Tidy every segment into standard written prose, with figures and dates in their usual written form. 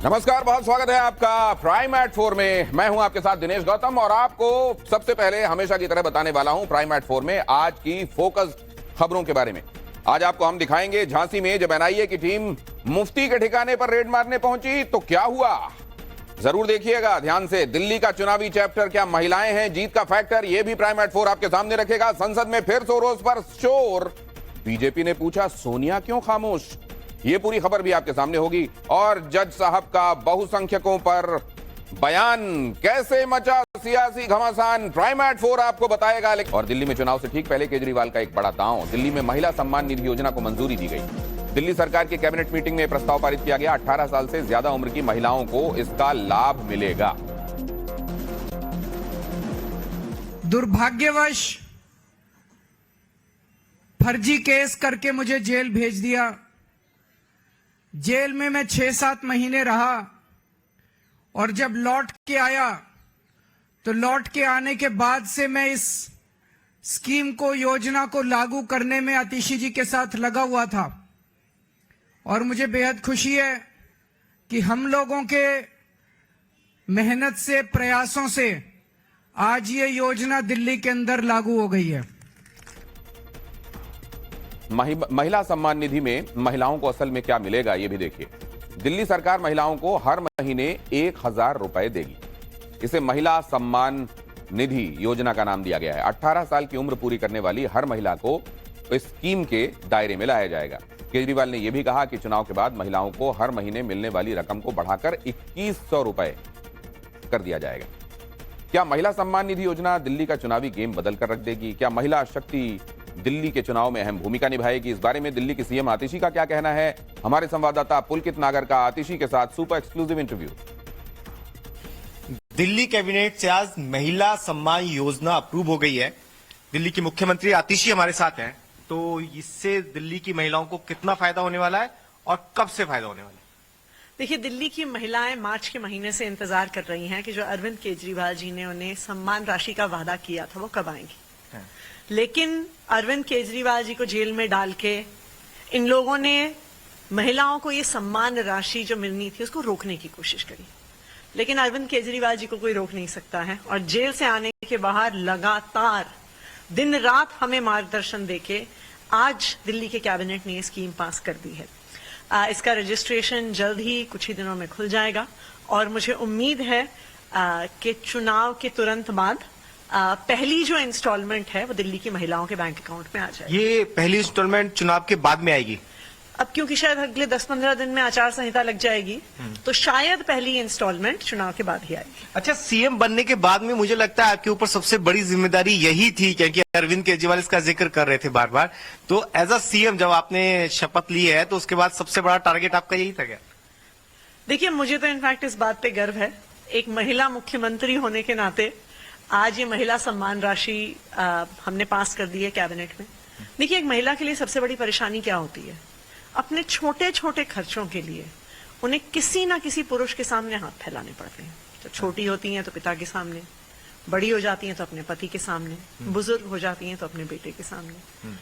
नमस्कार, बहुत स्वागत है आपका प्राइम एट 4 में। मैं हूं आपके साथ दिनेश गौतम और आपको सबसे पहले हमेशा की तरह बताने वाला हूं प्राइम एट 4 में आज की फोकस खबरों के बारे में। आज आपको हम दिखाएंगे झांसी में जब एनआईए की टीम मुफ्ती के ठिकाने पर रेड मारने पहुंची तो क्या हुआ, जरूर देखिएगा ध्यान से। दिल्ली का चुनावी चैप्टर, क्या महिलाएं हैं जीत का फैक्टर, यह भी प्राइम एट 4 आपके सामने रखेगा। संसद में फिर सोरोस पर शोर, बीजेपी ने पूछा सोनिया क्यों खामोश, ये पूरी खबर भी आपके सामने होगी। और जज साहब का बहुसंख्यकों पर बयान, कैसे मचा सियासी घमासान, प्राइम एट 4 आपको बताएगा। और दिल्ली में चुनाव से ठीक पहले केजरीवाल का एक बड़ा दांव, दिल्ली में महिला सम्मान निधि योजना को मंजूरी दी गई। दिल्ली सरकार की कैबिनेट मीटिंग में प्रस्ताव पारित किया गया, 18 साल से ज्यादा उम्र की महिलाओं को इसका लाभ मिलेगा। दुर्भाग्यवश फर्जी केस करके मुझे जेल भेज दिया। जेल में मैं 6-7 महीने रहा और जब लौट के आया तो लौट के आने के बाद से मैं इस स्कीम को, योजना को लागू करने में आतिशी जी के साथ लगा हुआ था। और मुझे बेहद खुशी है कि हम लोगों के मेहनत से, प्रयासों से आज ये योजना दिल्ली के अंदर लागू हो गई है। महिला सम्मान निधि में महिलाओं को असल में क्या मिलेगा ये भी देखिए। दिल्ली सरकार महिलाओं को हर महीने 1000 रुपए देगी। इसे महिला सम्मान निधि योजना का नाम दिया गया है। 18 साल की उम्र पूरी करने वाली हर महिला को इस स्कीम के दायरे में लाया जाएगा। केजरीवाल ने यह भी कहा कि चुनाव के बाद महिलाओं को हर महीने मिलने वाली रकम को बढ़ाकर 2100 रुपए कर दिया जाएगा। क्या महिला सम्मान निधि योजना दिल्ली का चुनावी गेम बदल कर रख देगी? क्या महिला शक्ति दिल्ली के चुनाव में अहम भूमिका निभाएगी? इस बारे में दिल्ली की सीएम आतिशी का क्या कहना है, हमारे संवाददाता पुलकित नागर का आतिशी के साथ super exclusive interview. Delhi cabinet से आज महिला सम्मान योजना अप्रूव हो गई है। दिल्ली की मुख्यमंत्री आतिशी हमारे साथ हैं, तो इससे दिल्ली की महिलाओं को कितना फायदा होने वाला है और कब से फायदा होने वाला है? देखिए, दिल्ली की महिलाएं मार्च के महीने से इंतजार कर रही हैं कि जो अरविंद केजरीवाल जी ने उन्हें सम्मान राशि का वादा किया था वो कब आएंगी। लेकिन अरविंद केजरीवाल जी को जेल में डाल के इन लोगों ने महिलाओं को ये सम्मान राशि जो मिलनी थी उसको रोकने की कोशिश करी। लेकिन अरविंद केजरीवाल जी को कोई रोक नहीं सकता है और जेल से आने के बाहर लगातार दिन रात हमें मार्गदर्शन देके आज दिल्ली के कैबिनेट ने ये स्कीम पास कर दी है। इसका रजिस्ट्रेशन जल्द ही कुछ ही दिनों में खुल जाएगा और मुझे उम्मीद है कि चुनाव के तुरंत बाद पहली जो इंस्टॉलमेंट है वो दिल्ली की महिलाओं के बैंक अकाउंट में आ जाएगी। ये पहली इंस्टॉलमेंट चुनाव के बाद में आएगी? अब क्योंकि शायद अगले 10-15 दिन में आचार संहिता लग जाएगी तो शायद पहली इंस्टॉलमेंट चुनाव के बाद ही आएगी। अच्छा, सीएम बनने के बाद में मुझे लगता है आपके ऊपर सबसे बड़ी जिम्मेदारी यही थी, क्योंकि अरविंद केजरीवाल इसका जिक्र कर रहे थे बार बार। तो एज अ सीएम जब आपने शपथ ली है तो उसके बाद सबसे बड़ा टारगेट आपका यही था क्या? देखिए, मुझे तो इनफैक्ट इस बात पे गर्व है, एक महिला मुख्यमंत्री होने के नाते आज ये महिला सम्मान राशि हमने पास कर दी है कैबिनेट में। देखिए, एक महिला के लिए सबसे बड़ी परेशानी क्या होती है, अपने छोटे छोटे खर्चों के लिए उन्हें किसी ना किसी पुरुष के सामने हाथ फैलाने पड़ते हैं। तो छोटी होती हैं तो पिता के सामने, बड़ी हो जाती हैं तो अपने पति के सामने, बुजुर्ग हो जाती हैं तो अपने बेटे के सामने।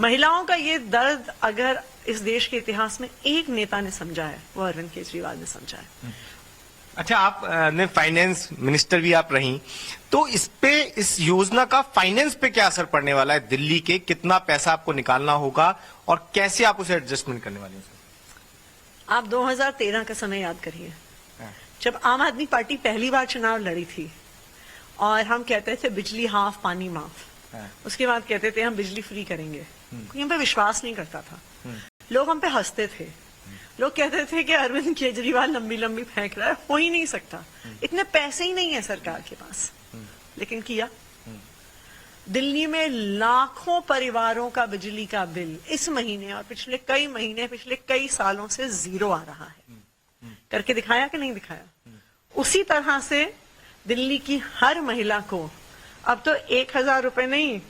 महिलाओं का ये दर्द अगर इस देश के इतिहास में एक नेता ने समझा है वो अरविंद केजरीवाल ने समझा है। अच्छा, आप ने फाइनेंस मिनिस्टर भी आप रही, तो इस योजना का फाइनेंस पे क्या असर पड़ने वाला है? दिल्ली के कितना पैसा आपको निकालना होगा और कैसे आप उसे एडजस्टमेंट करने वाले हैं? आप 2013 का समय याद करिए, जब आम आदमी पार्टी पहली बार चुनाव लड़ी थी और हम कहते थे बिजली हाफ पानी माफ, उसके बाद कहते थे हम बिजली फ्री करेंगे। कोई हम पे विश्वास नहीं करता था, लोग हम पे हंसते थे, लोग कहते थे कि अरविंद केजरीवाल लंबी लंबी फेंक रहा है, हो ही नहीं सकता, इतने पैसे ही नहीं है सरकार के पास। लेकिन किया। दिल्ली में लाखों परिवारों का बिजली का बिल इस महीने और पिछले कई महीने, पिछले कई सालों से जीरो आ रहा है। करके दिखाया कि नहीं दिखाया? उसी तरह से दिल्ली की हर महिला को अब तो 1000 रुपए नहीं,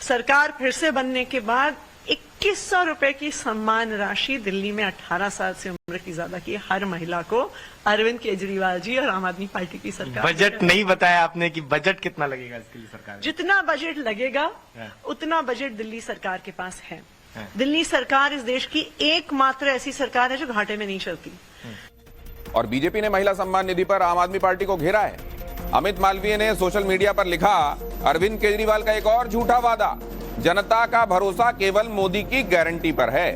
सरकार फिर से बनने के बाद 2100 रुपए की सम्मान राशि दिल्ली में 18 साल से उम्र की ज्यादा की हर महिला को अरविंद केजरीवाल जी और आम आदमी पार्टी की सरकार। बजट नहीं बताया आपने कि बजट कितना लगेगा इसके लिए सरकार? जितना बजट लगेगा उतना बजट दिल्ली सरकार के पास है। दिल्ली सरकार इस देश की एकमात्र ऐसी सरकार है जो घाटे में नहीं चलती। और बीजेपी ने महिला सम्मान निधि पर आम आदमी पार्टी को घेरा है। अमित मालवीय ने सोशल मीडिया पर लिखा, अरविंद केजरीवाल का एक और झूठा वादा, जनता का भरोसा केवल मोदी की गारंटी पर है।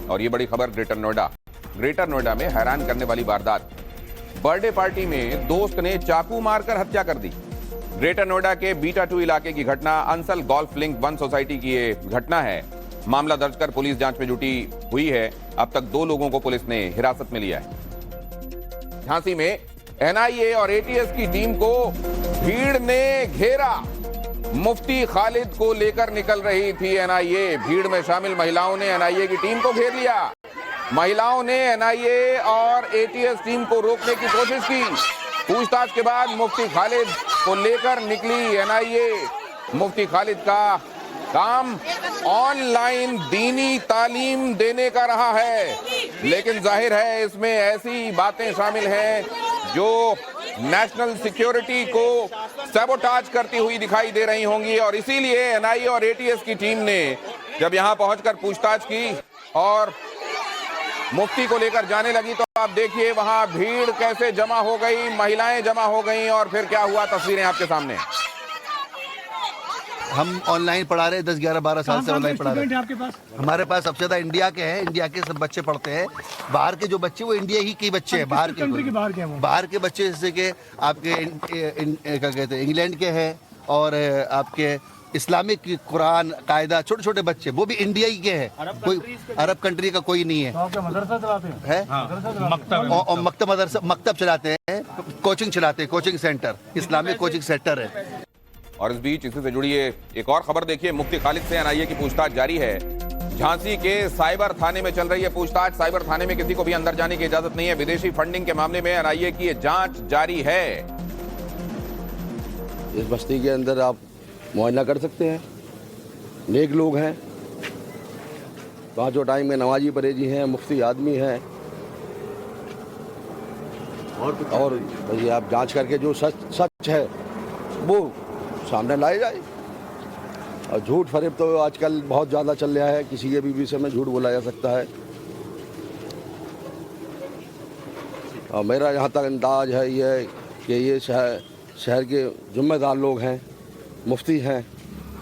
और ये बड़ी खबर ग्रेटर नोएडा में हैरान करने वाली वारदात। बर्थडे पार्टी में दोस्त ने चाकू मारकर हत्या कर दी। ग्रेटर नोएडा के बीटा 2 इलाके की घटना, अंसल गोल्फ लिंक 1 सोसाइटी की ये घटना है। मामला दर्ज कर पुलिस जांच में जुटी हुई है। अब तक 2 लोगों को पुलिस ने हिरासत में लिया है। झांसी में एनआईए और एटीएस की टीम को भीड़ ने घेरा। मुफ्ती खालिद को लेकर निकल रही थी एनआईए। भीड़ में शामिल महिलाओं ने एनआईए की टीम को घेर लिया। महिलाओं ने एनआईए और एटीएस टीम को रोकने की कोशिश की। पूछताछ के बाद मुफ्ती खालिद को लेकर निकली एनआईए। मुफ्ती खालिद का काम ऑनलाइन दीनी तालीम देने का रहा है, लेकिन जाहिर है इसमें ऐसी बातें शामिल हैं जो नेशनल सिक्योरिटी को सैबोटाज करती हुई दिखाई दे रही होंगी। और इसीलिए एनआईए और एटीएस की टीम ने जब यहां पहुंचकर पूछताछ की और मुफ्ती को लेकर जाने लगी, तो आप देखिए वहां भीड़ कैसे जमा हो गई, महिलाएं जमा हो गई और फिर क्या हुआ, तस्वीरें आपके सामने। हम ऑनलाइन पढ़ा रहे हैं, 10, 11, 12 साल से ऑनलाइन पढ़ा रहे हैं। आपके पास? हमारे पास सबसे ज्यादा इंडिया के हैं। इंडिया के सब बच्चे पढ़ते हैं। बाहर के जो बच्चे वो इंडिया ही के बच्चे हैं। बाहर के बाहर के बच्चे जैसे कि आपके क्या कहते हैं इंग्लैंड के हैं, और आपके इस्लामिक कुरान कायदा छोटे छोटे बच्चे वो भी इंडिया ही के हैं। कोई अरब कंट्री का कोई नहीं है। मदरसा चलाते हैं? और मकतब चलाते हैं, कोचिंग चलाते हैं, coaching centre, Islamic coaching centre है। और इस बीच इसी से जुड़ी एक और खबर देखिए। मुफ्ती खालिद से एनआईए की पूछताछ जारी है। झांसी के साइबर थाने में चल रही है पूछताछ। साइबर थाने में किसी को भी अंदर जाने की इजाजत नहीं है। विदेशी फंडिंग के मामले में एनआईए की जांच जारी है। इस बस्ती के अंदर आप मुआयना कर सकते हैं। नेक लोग हैं, 5 टाइम में नमाजी परहेजी हैं, मुफ्ती आदमी हैं। और भाई आप जांच करके जो सच है वो सामने लाए जाए। और झूठ फरेब तो आजकल बहुत ज़्यादा चल रहा है। किसी के भी विषय में झूठ बोला जा सकता है। और मेरा यहाँ तक अंदाज है ये कि ये शहर के जिम्मेदार लोग हैं, मुफ्ती हैं,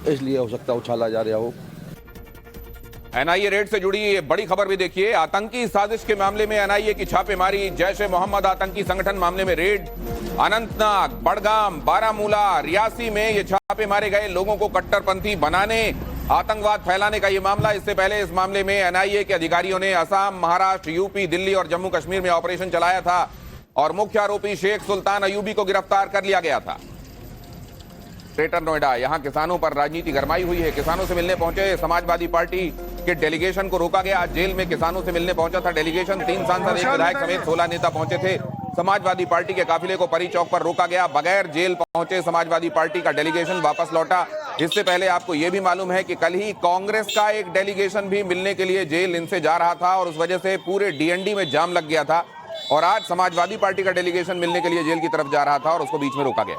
इसलिए हो सकता है उछाला जा रहा हो। एनआईए रेड से जुड़ी बड़ी खबर भी देखिए। आतंकी साजिश के मामले में एनआईए की छापेमारी। जैश ए मोहम्मद आतंकी संगठन मामले में रेड। अनंतनाग, बड़गाम, बारामूला, रियासी में ये छापे मारे गए। लोगों को कट्टरपंथी बनाने, आतंकवाद फैलाने का ये मामला। इससे पहले इस मामले में एनआईए के अधिकारियों ने असम, महाराष्ट्र, यूपी, दिल्ली और जम्मू कश्मीर में ऑपरेशन चलाया था और मुख्य आरोपी शेख सुल्तान अयूबी को गिरफ्तार कर लिया गया था। ग्रेटर नोएडा, यहां किसानों पर राजनीति गरमाई हुई है। किसानों से मिलने पहुंचे समाजवादी पार्टी के डेलीगेशन को रोका गया। आज जेल में किसानों से मिलने पहुंचा था डेलीगेशन। 3 सांसद, 1 विधायक समेत 16 नेता पहुंचे थे। समाजवादी पार्टी के काफिले को परी चौक पर रोका गया। बगैर जेल पहुंचे समाजवादी पार्टी का डेलीगेशन वापस लौटा। इससे पहले आपको यह भी मालूम है कि कल ही कांग्रेस का एक डेलीगेशन भी मिलने के लिए जेल इनसे जा रहा था और उस वजह से पूरे डीएनडी में जाम लग गया था। और आज समाजवादी पार्टी का डेलीगेशन मिलने के लिए जेल की तरफ जा रहा था और उसको बीच में रोका गया।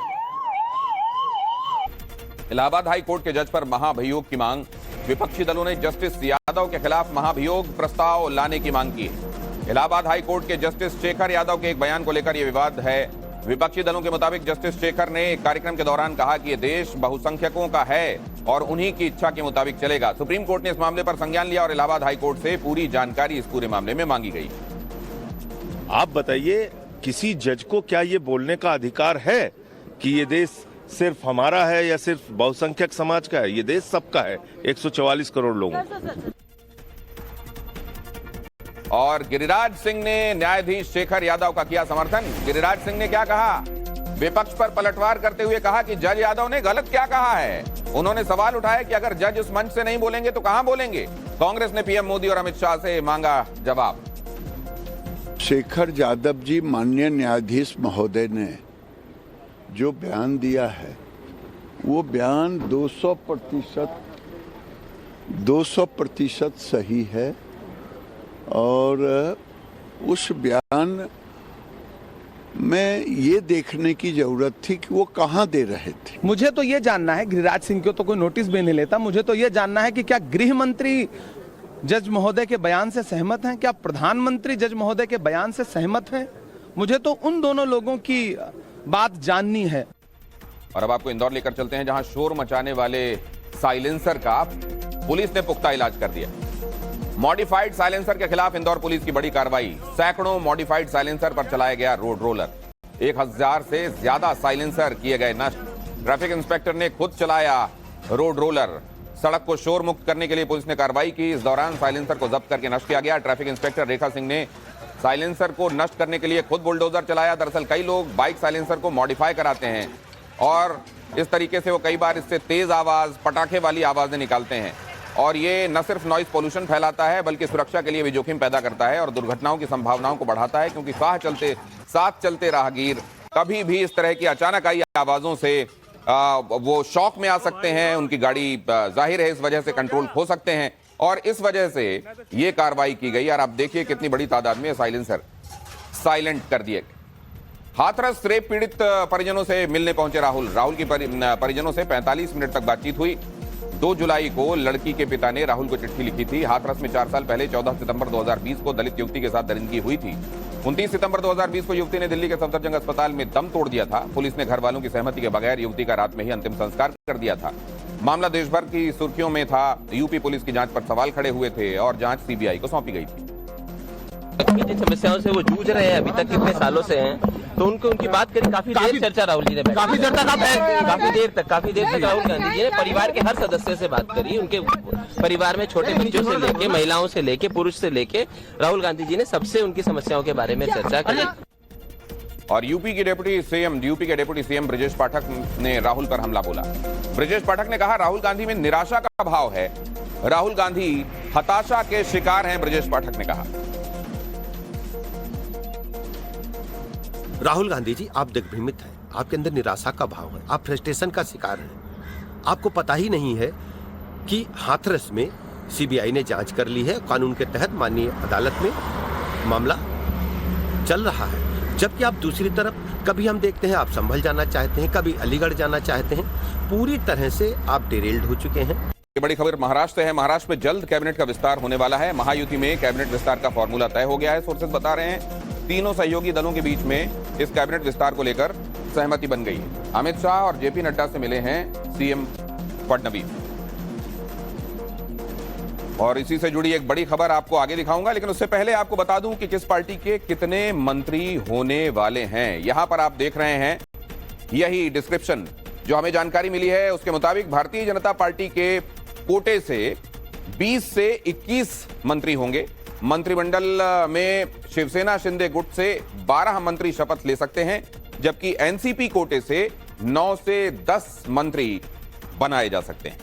इलाहाबाद हाई कोर्ट के जज पर महाभियोग की मांग। विपक्षी दलों ने जस्टिस यादव के खिलाफ महाभियोग प्रस्ताव लाने की मांग की है। इलाहाबाद हाई कोर्ट के जस्टिस शेखर यादव के एक बयान को लेकर यह विवाद है। विपक्षी दलों के मुताबिक जस्टिस शेखर ने एक कार्यक्रम के दौरान कहा कि यह देश बहुसंख्यकों का है और उन्हीं की इच्छा के मुताबिक चलेगा। सुप्रीम कोर्ट ने इस मामले पर संज्ञान लिया और इलाहाबाद हाई कोर्ट से पूरी जानकारी इस पूरे मामले में मांगी गई। आप बताइए, किसी जज को क्या ये बोलने का अधिकार है कि ये देश सिर्फ हमारा है या सिर्फ बहुसंख्यक समाज का है? ये देश सबका है, 144 करोड़ लोगों का। और गिरिराज सिंह ने न्यायाधीश शेखर यादव का किया समर्थन। गिरिराज सिंह ने क्या कहा? विपक्ष पर पलटवार करते हुए कहा कि जज यादव ने गलत क्या कहा है। उन्होंने सवाल उठाया कि अगर जज उस मंच से नहीं बोलेंगे तो कहां बोलेंगे। कांग्रेस ने पीएम मोदी और अमित शाह से मांगा जवाब। शेखर यादव जी, माननीय न्यायाधीश महोदय ने जो बयान दिया है वो बयान 200% सही है और उस बयान में ये देखने की जरूरत थी कि वो कहाँ दे रहे थे। मुझे तो ये जानना है, गिरिराज सिंह को तो कोई नोटिस भी नहीं लेता, मुझे तो ये जानना है कि क्या गृह मंत्री जज महोदय के बयान से सहमत हैं? क्या प्रधानमंत्री जज महोदय के बयान से सहमत हैं? मुझे तो उन दोनों लोगों की बात जाननी है। और अब आपको इंदौर लेकर चलते हैं, जहां शोर मचाने वाले साइलेंसर का पुलिस ने पुख्ता इलाज कर दिया। मॉडिफाइड साइलेंसर के खिलाफ इंदौर पुलिस की बड़ी कार्रवाई। सैकड़ों मॉडिफाइड साइलेंसर पर चलाया गया रोड रोलर। 1000 से ज्यादा साइलेंसर किए गए नष्ट। ट्रैफिक इंस्पेक्टर ने खुद चलाया रोड रोलर। सड़क को शोर मुक्त करने के लिए पुलिस ने कार्रवाई की। इस दौरान साइलेंसर को जब्त करके नष्ट किया गया। ट्रैफिक इंस्पेक्टर रेखा सिंह ने साइलेंसर को नष्ट करने के लिए खुद बुलडोजर चलाया। दरअसल कई लोग बाइक साइलेंसर को मॉडिफाई कराते हैं और इस तरीके से वो कई बार इससे तेज आवाज, पटाखे वाली आवाजें निकालते हैं और ये न सिर्फ नॉइस पोल्यूशन फैलाता है बल्कि सुरक्षा के लिए भी जोखिम पैदा करता है और दुर्घटनाओं की संभावनाओं को बढ़ाता है, क्योंकि साथ चलते राहगीर कभी भी इस तरह की अचानक आई आवाजों से वो शॉक में आ सकते हैं। उनकी गाड़ी जाहिर है इस वजह से कंट्रोल खो सकते हैं और इस वजह से ये कार्रवाई की गई। और आप देखिए कितनी बड़ी तादाद में साइलेंसर साइलेंट कर दिए। हाथरस रेप पीड़ित परिजनों से मिलने पहुंचे राहुल की परिजनों से 45 मिनट तक बातचीत हुई। 2 जुलाई को लड़की के पिता ने राहुल को चिट्ठी लिखी थी। हाथरस में 4 साल पहले 14 सितंबर 2020 को दलित युवती के साथ दरिंदगी हुई थी। 29 सितंबर 2020 को युवती ने दिल्ली के सफदरजंग अस्पताल में दम तोड़ दिया था। पुलिस ने घर वालों की सहमति के बगैर युवती का रात में ही अंतिम संस्कार कर दिया था। मामला देश भर की सुर्खियों में था। यूपी पुलिस की जांच पर सवाल खड़े हुए थे और जांच सीबीआई को सौंपी गई थी। जिन समस्याओं से वो जूझ रहे हैं अभी तक कितने सालों से हैं, तो उनकी बात करी। काफी देर चर्चा राहुल जी ने काफी देर तक राहुल गांधी जी ने परिवार के हर सदस्य से बात करी। उनके परिवार में छोटे बच्चों से लेके, महिलाओं से लेके, पुरुष से लेके राहुल गांधी जी ने सबसे उनकी समस्याओं के बारे में चर्चा करी। और यूपी के डेप्यूटी सीएम ब्रजेश पाठक ने राहुल पर हमला बोला। ब्रजेश पाठक ने कहा राहुल गांधी में निराशा का भाव है। राहुल गांधी हताशा के शिकार हैं, ब्रजेश पाठक ने कहा। राहुल गांधी जी, आप दिग्भ्रमित हैं, आपके अंदर निराशा का भाव है, आप फ्रस्ट्रेशन का शिकार हैं। आपको पता ही नहीं है कि हाथरस में सीबीआई ने जांच कर ली है। कानून के तहत माननीय अदालत में मामला चल रहा है, जबकि आप दूसरी तरफ कभी हम देखते हैं आप संभल जाना चाहते हैं, कभी अलीगढ़ जाना चाहते हैं। पूरी तरह से आप डिरेल्ड हो चुके हैं। ये बड़ी खबर महाराष्ट्र से है। महाराष्ट्र में जल्द कैबिनेट का विस्तार होने वाला है। महायुति में कैबिनेट विस्तार का फॉर्मूला तय हो गया है। सोर्सेज बता रहे हैं तीनों सहयोगी दलों के बीच में इस कैबिनेट विस्तार को लेकर सहमति बन गई है। अमित शाह और जेपी नड्डा से मिले हैं सीएम फडणवीस। और इसी से जुड़ी एक बड़ी खबर आपको आगे दिखाऊंगा, लेकिन उससे पहले आपको बता दूं कि किस पार्टी के कितने मंत्री होने वाले हैं। यहां पर आप देख रहे हैं यही डिस्क्रिप्शन जो हमें जानकारी मिली है। उसके मुताबिक भारतीय जनता पार्टी के कोटे से 20 से 21 मंत्री होंगे। मंत्रिमंडल में शिवसेना शिंदे गुट से 12 मंत्री शपथ ले सकते हैं, जबकि एनसीपी कोटे से 9 से 10 मंत्री बनाए जा सकते हैं।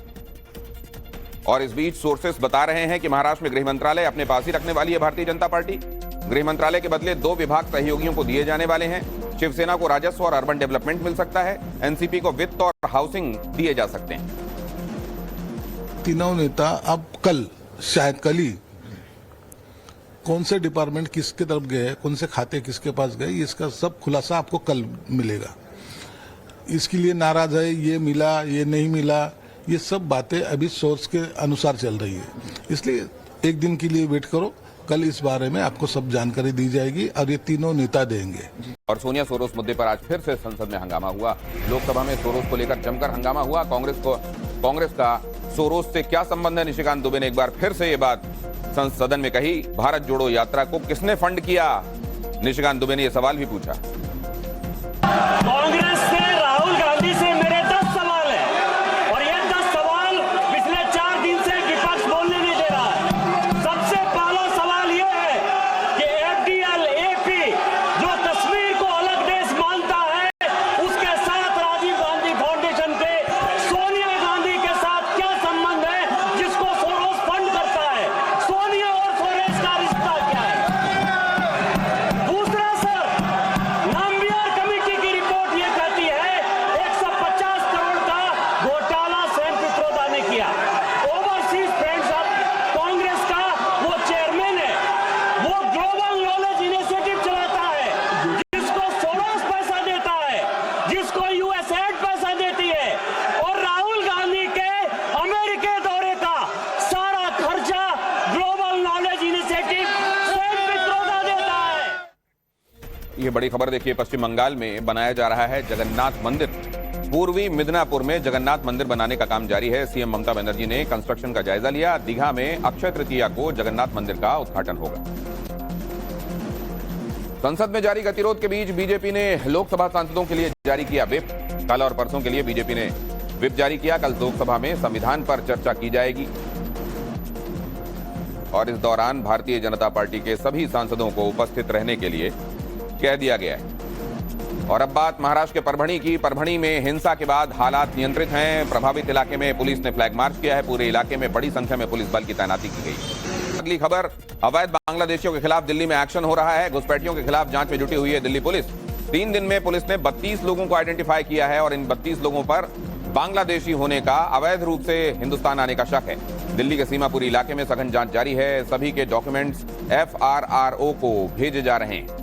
और इस बीच सोर्सेस बता रहे हैं कि महाराष्ट्र में गृह मंत्रालय अपने पास ही रखने वाली है भारतीय जनता पार्टी। गृह मंत्रालय के बदले 2 विभाग सहयोगियों को दिए जाने वाले हैं। शिवसेना को राजस्व और अर्बन डेवलपमेंट मिल सकता है। एनसीपी को वित्त और हाउसिंग दिए जा सकते हैं। तीनों नेता अब कल, शायद कल ही, कौन से डिपार्टमेंट किसके तरफ गए, कौन से खाते किसके पास गए, इसका सब खुलासा आपको कल मिलेगा। इसके लिए नाराज है, ये मिला, ये नहीं मिला, ये सब बातें अभी सोर्स के अनुसार चल रही है। इसलिए एक दिन के लिए वेट करो, कल इस बारे में आपको सब जानकारी दी जाएगी और ये तीनों नेता देंगे। और सोनिया सोरोस मुद्दे पर आज फिर से संसद में हंगामा हुआ। लोकसभा में सोरोस को लेकर जमकर हंगामा हुआ। कांग्रेस का सोरोस से क्या संबंध है, निशिकांत दुबे ने एक बार फिर से ये बात सदन में कही। भारत जोड़ो यात्रा को किसने फंड किया, निशिकांत दुबे ने यह सवाल भी पूछा। कांग्रेस से राहुल गांधी से मेरे 10 सवाल है और ये 10 सवाल पिछले 4 दिन से विपक्ष बोलने नहीं दे रहा है। सबसे पहला सवाल ये है कि एफडीएल एपी जो कश्मीर को अलग देश मानता है, उसके साथ राजीव गांधी फाउंडेशन के सोनिया गांधी के साथ क्या संबंध है जिसको सोरोस फंड करता है? सोनिया और सोरोस का रिश्ता क्या है? दूसरा सर, नाम्बियार कमेटी की रिपोर्ट ये ये बड़ी खबर देखिए, पश्चिम बंगाल में बनाया जा रहा है जगन्नाथ मंदिर। पूर्वी मिदनापुर में जगन्नाथ मंदिर बनाने का काम जारी है। सीएम ममता बनर्जी ने कंस्ट्रक्शन का जायजा लिया। दीघा में अक्षय तृतीया को जगन्नाथ मंदिर का उद्घाटन होगा। संसद में जारी गतिरोध के बीच बीजेपी ने लोकसभा सांसदों के लिए जारी किया व्हिप। कल और परसों के लिए बीजेपी ने व्हिप जारी किया। कल लोकसभा में संविधान पर चर्चा की जाएगी और इस दौरान भारतीय जनता पार्टी के सभी सांसदों को उपस्थित रहने के लिए कह दिया गया है। और अब बात महाराष्ट्र के परभणी की। परभणी में हिंसा के बाद हालात नियंत्रित हैं। प्रभावित इलाके में पुलिस ने फ्लैग मार्च किया है। पूरे इलाके में बड़ी संख्या में पुलिस बल की तैनाती की गई। अगली खबर, अवैध बांग्लादेशियों के खिलाफ दिल्ली में एक्शन हो रहा है। घुसपैठियों के खिलाफ जांच में जुटी हुई है दिल्ली पुलिस। 3 दिन में पुलिस ने 32 लोगों को आइडेंटिफाई किया है और इन 32 लोगों पर बांग्लादेशी होने का, अवैध रूप से हिंदुस्तान आने का शक है। दिल्ली के सीमापुरी इलाके में सघन जांच जारी है। सभी के डॉक्यूमेंट्स FRRO को भेजे जा रहे हैं।